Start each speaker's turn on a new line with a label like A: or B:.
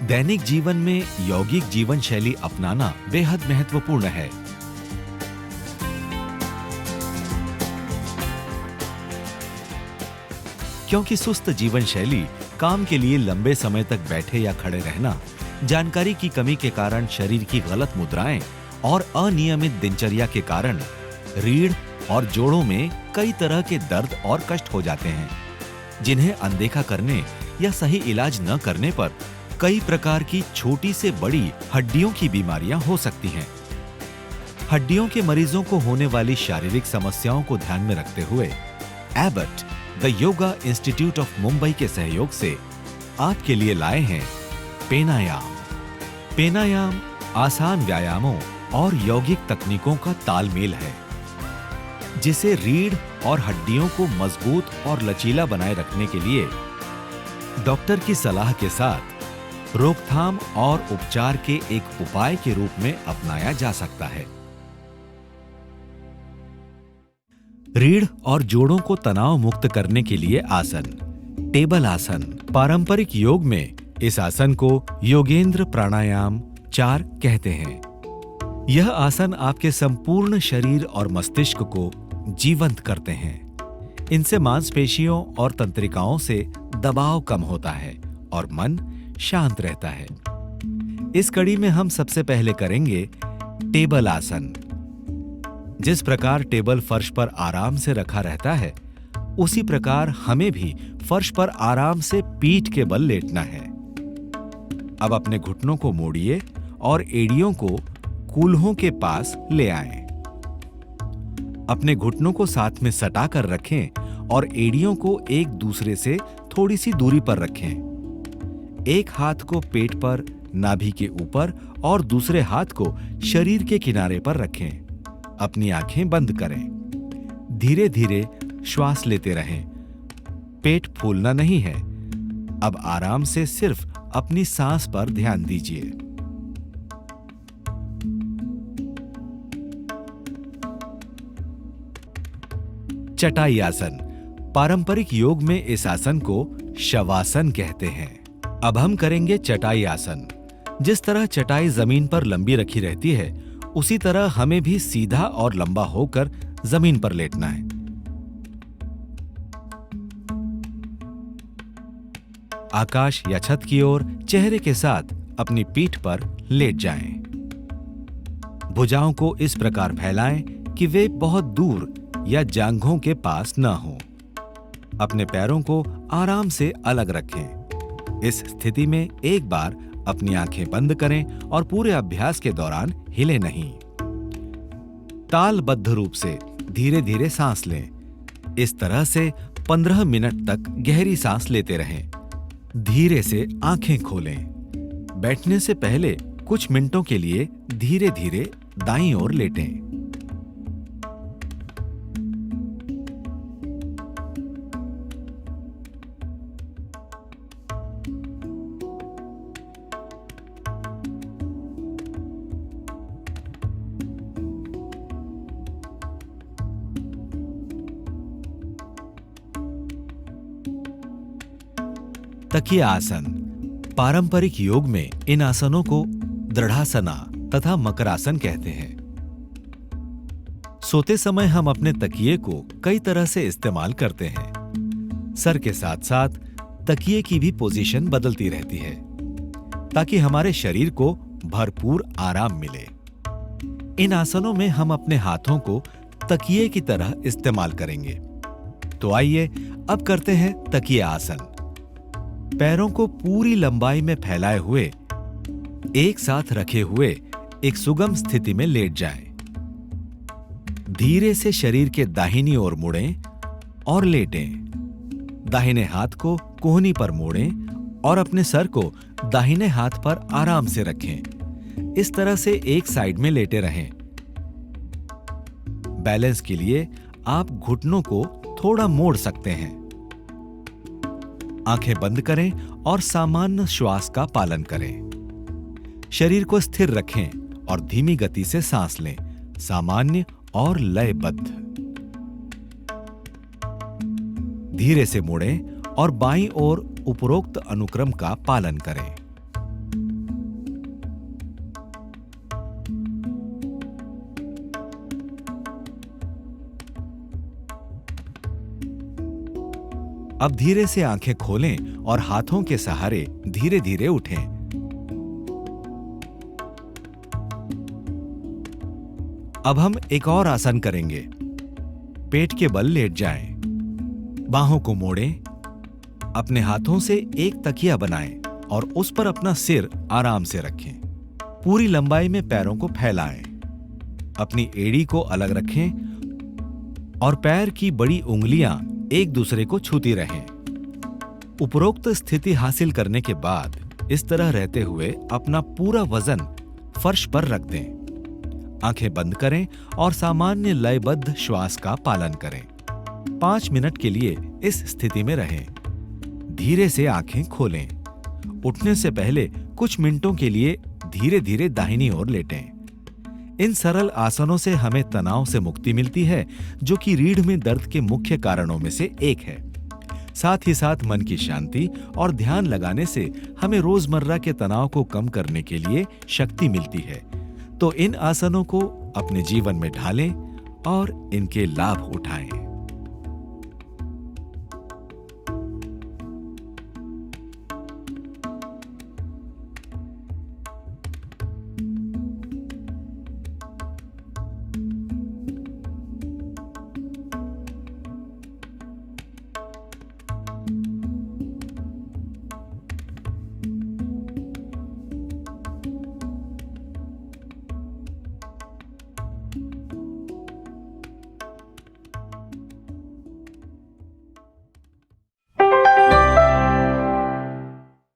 A: दैनिक जीवन में यौगिक जीवन शैली अपनाना बेहद महत्वपूर्ण है। क्योंकि सुस्त जीवन शैली, काम के लिए लंबे समय तक बैठे या खड़े रहना, जानकारी की कमी के कारण शरीर की गलत मुद्राएं और अनियमित दिनचर्या के कारण रीढ़ और जोड़ों में कई तरह के दर्द और कष्ट हो जाते हैं, जिन्हें अनदेखा करने या सही इलाज न करने पर कई प्रकार की छोटी से बड़ी हड्डियों की बीमारियां हो सकती हैं। हड्डियों के मरीजों को होने वाली शारीरिक समस्याओं को ध्यान में रखते हुए Abbott the yoga institute of Mumbai के सहयोग से आपके लिए लाए हैं पेनायाम। पेनायाम आसान व्यायामों और यौगिक तकनीकों का तालमेल है, जिसे रीढ़ और हड्डियों को मजबूत और लचीला बनाए रखने के लिए डॉक्टर की सलाह के साथ रोकथाम और उपचार के एक उपाय के रूप में अपनाया जा सकता है। रीढ़ और जोड़ों को तनाव मुक्त करने के लिए आसन, टेबल आसन। पारंपरिक योग में इस आसन को योगेंद्र प्राणायाम 4 कहते हैं। यह आसन आपके संपूर्ण शरीर और मस्तिष्क को जीवंत करते हैं। इनसे मांसपेशियों और तंत्रिकाओं से दबाव कम होता है और मन शांत रहता है। इस कड़ी में हम सबसे पहले करेंगे टेबल आसन। जिस प्रकार टेबल फर्श पर आराम से रखा रहता है, उसी प्रकार हमें भी फर्श पर आराम से पीठ के बल लेटना है। अब अपने घुटनों को मोड़िए और एड़ियों को कूल्हों के पास ले आएं। अपने घुटनों को साथ में सटा कर रखें और एड़ियों को एक दूसरे से थोड़ी सी दूरी पर रखें। एक हाथ को पेट पर, नाभि के ऊपर और दूसरे हाथ को शरीर के किनारे पर रखें। अपनी आंखें बंद करें। धीरे धीरे श्वास लेते रहें। पेट फूलना नहीं है। अब आराम से सिर्फ अपनी सांस पर ध्यान दीजिए। चटाई आसन। पारंपरिक योग में इस आसन को शवासन कहते हैं। अब हम करेंगे चटाई आसन। जिस तरह चटाई जमीन पर लंबी रखी रहती है, उसी तरह हमें भी सीधा और लंबा होकर जमीन पर लेटना है। आकाश या छत की ओर चेहरे के साथ अपनी पीठ पर लेट जाएं। भुजाओं को इस प्रकार फैलाएं कि वे बहुत दूर या जांघों के पास न हों। अपने पैरों को आराम से अलग रखें। इस स्थिति में एक बार अपनी आंखें बंद करें और पूरे अभ्यास के दौरान हिले नहीं। तालबद्ध रूप से धीरे धीरे सांस लें। इस तरह से 15 मिनट तक गहरी सांस लेते रहें। धीरे से आंखें खोलें। बैठने से पहले कुछ मिनटों के लिए धीरे धीरे दाईं ओर लेटें। तकिया आसन। पारंपरिक योग में इन आसनों को दृढ़ासना तथा मकरासन कहते हैं। सोते समय हम अपने तकिए को कई तरह से इस्तेमाल करते हैं। सर के साथ साथ तकिए की भी पोजीशन बदलती रहती है, ताकि हमारे शरीर को भरपूर आराम मिले। इन आसनों में हम अपने हाथों को तकिए की तरह इस्तेमाल करेंगे। तो आइए अब करते हैं तकिया आसन। पैरों को पूरी लंबाई में फैलाए हुए एक साथ रखे हुए एक सुगम स्थिति में लेट जाएं। धीरे से शरीर के दाहिनी ओर मुड़ें और लेटें। दाहिने हाथ को कोहनी पर मोड़ें और अपने सर को दाहिने हाथ पर आराम से रखें। इस तरह से एक साइड में लेटे रहें। बैलेंस के लिए आप घुटनों को थोड़ा मोड़ सकते हैं। आंखें बंद करें और सामान्य श्वास का पालन करें। शरीर को स्थिर रखें और धीमी गति से सांस लें, सामान्य और लयबद्ध। धीरे से मुड़ें और बाईं ओर उपरोक्त अनुक्रम का पालन करें। अब धीरे से आंखें खोलें और हाथों के सहारे धीरे धीरे उठें। अब हम एक और आसन करेंगे। पेट के बल लेट जाएं, बाहों को मोड़ें, अपने हाथों से एक तकिया बनाएं और उस पर अपना सिर आराम से रखें। पूरी लंबाई में पैरों को फैलाएं, अपनी एड़ी को अलग रखें और पैर की बड़ी उंगलियां एक दूसरे को छूती रहें। उपरोक्त स्थिति हासिल करने के बाद इस तरह रहते हुए अपना पूरा वजन फर्श पर रख दें। आंखें बंद करें और सामान्य लयबद्ध श्वास का पालन करें। 5 मिनट के लिए इस स्थिति में रहें। धीरे से आंखें खोलें। उठने से पहले कुछ मिनटों के लिए धीरे धीरे दाहिनी ओर लेटें। इन सरल आसनों से हमें तनाव से मुक्ति मिलती है, जो कि रीढ़ में दर्द के मुख्य कारणों में से एक है। साथ ही साथ मन की शांति और ध्यान लगाने से हमें रोजमर्रा के तनाव को कम करने के लिए शक्ति मिलती है। तो इन आसनों को अपने जीवन में ढालें और इनके लाभ उठाएं।